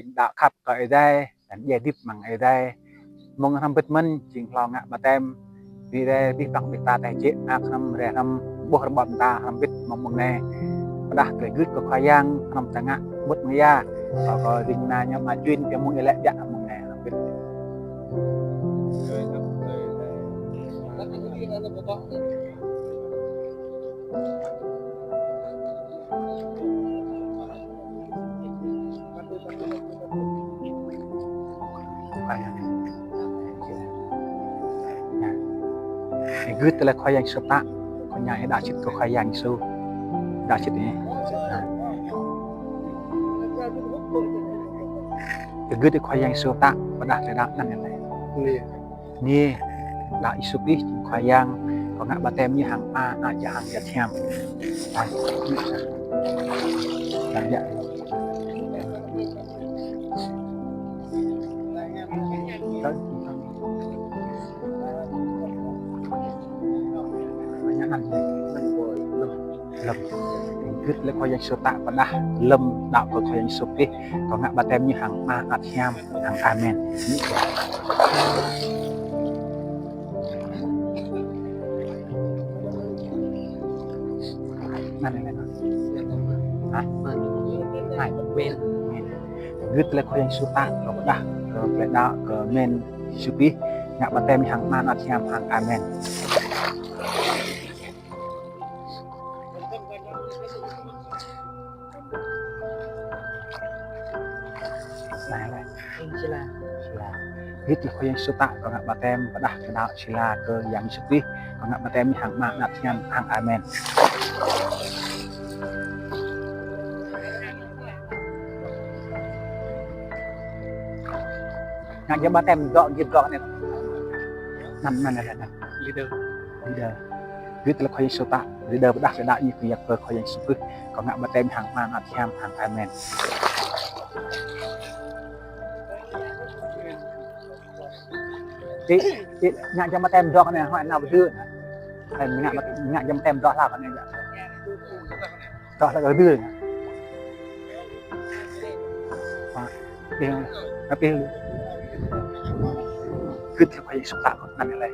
đạo khắp cởi đây dễ điệp bằng ở đây mong thăm bích minh chính lo ngạ bà tem vì đây biết đọc biết ta tài chế thăm rẻ thăm bộ bọn ta thăm bích mong nè đã kể gứt của khoai giang thăm chẳng ngạ bút người ya có đình na nhưng mà chuyên cái mong lẽ dạ mong nè thăm bích gứt là khoai giang sốt tạ con nhà đã chích có khoai giang su đã chích này gứt là khoai giang sốt tạ và đã làนั่นnàyนี่đã isu pi khoai giang có ngã bà tem như hàng a aja hàng giật hem làm vậy lâm gứt lấy khoai giang sốt tạ và đa lâm đạo của khoai giang sốt đi có ngã bà tem như hàng a aja hàng amen này hả này men gứt lấy khoai giang sốt tạ và đa lại đạo của men sốt đi ngã bà tem như hàng a aja hàng amen này sila gứt là khoai giang sốt tạ có ngã bà tem và đặt cái đạo sila cơ giang sốt đi có ngã bà tem hàng mạng đặt nhằm hàng amen ngã cho bà tem gọn này nằm này leader gứt là khoai giang sốt tạ leader và đặt cái đạo như cái cơ khoai giang sốt đi có ngã bà tem hàng mạng đặt nhằm hàng amen thì ngạn cho mà tem rõ này hỏi nào đưa này ngạn cho mà tem rõ là cái này rõ là cái đưa này tapi gứt là phải sụp tạo nằm này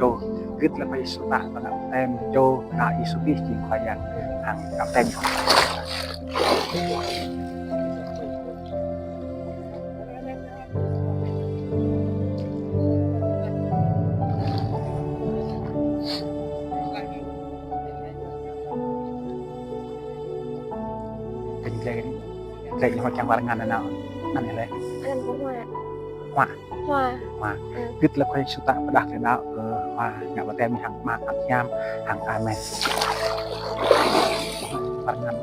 cho gứt là phải sụp tạo và làm tem cho đại số đi chỉ khoai giang hàng làm tem dạy họ chẳng qua ngàn nào nằm này anh có hoa gứt là khoai sốt tạ và đặc cái đạo hoa ngã bà tem hàng mạng hàng nham hàng amen bạn ngàn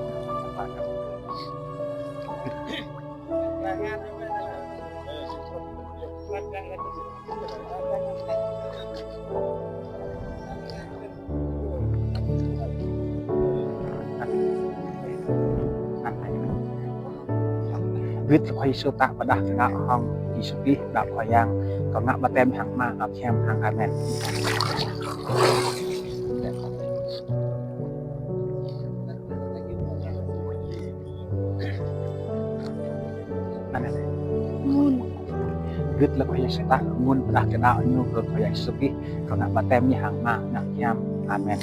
gứt là khoai sốt tạ và đặc cái đạo hong Isuki đạo khoai giang có ngã bà tem hàng mạng hàng nham hàng amen gứt là khoai sốt tạ nguồn và đặc cái đạo như cơ khoai giang Isuki có ngã bà tem như hàng mạng hàng nham amen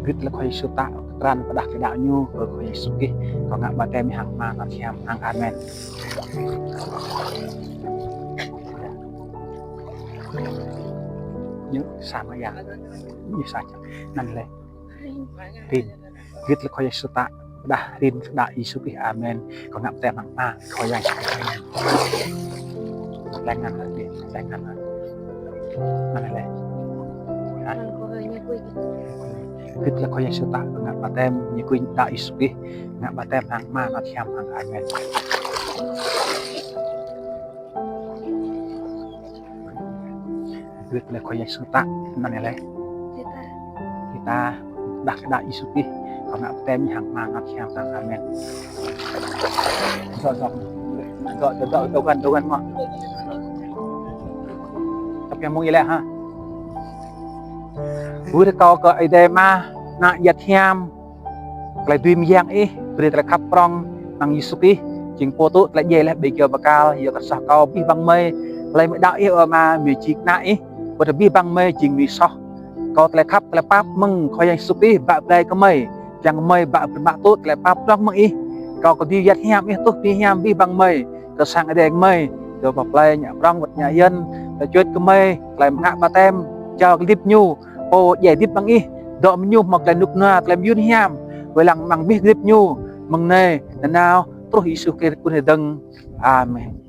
gứt là khoai sốt tạ ran và đặc cái đạo như ở khoai Isuki có ngã bà tem hàng mạng hàng nham hàng amen nhớ sama ya như sao năn lên tin gứt là khoai sốt tạ đã tin đại Isuki amen có ngã tem hàng mạng khoai giang đánh ngăn lại điện đánh ngăn lại năn lên gứt là khoai giang sốt tạ ngã bà tem như quỳnh đại Isuki ngã bà tem hàng ma nó theo hàng amen gứt là khoai giang sốt tạ năn này kita đặt đại Isuki còn ngã bà tem hàng ma nó theo hàng amen rõ gọi đâu gần mà tập em muốn gì lẽ ha vui thì có cái đây mà nãy giờ thiam lại tùy miếng ấy bây giờ lại khắp prong bằng Yusufi chính phố tốt lại về lại bây giờ bakal giờ các xã cao bi băng mây lại mới đạo yêu mà mình chỉ nãy bây giờ bi băng mây chính vì sao có lại khắp lại pap mừng coi Yusufi bạn đây có mây chẳng mây bạn tốt lại pap prong mừng ý có đi giờ thiam ấy tốt đi thiam bi băng mây cái sang cái đèn mây rồi bọc lại nhà prong vật nhà dân là chuyện cái mây lại ngã ba tem cho cái tiếp nhu ô dễ tiếp bằng ý độ nhu mặc lại nục na làm yun hiam với lăng bằng biết tiếp nhu mừng này là nào tôi ý sự kiện của thầy đừng amen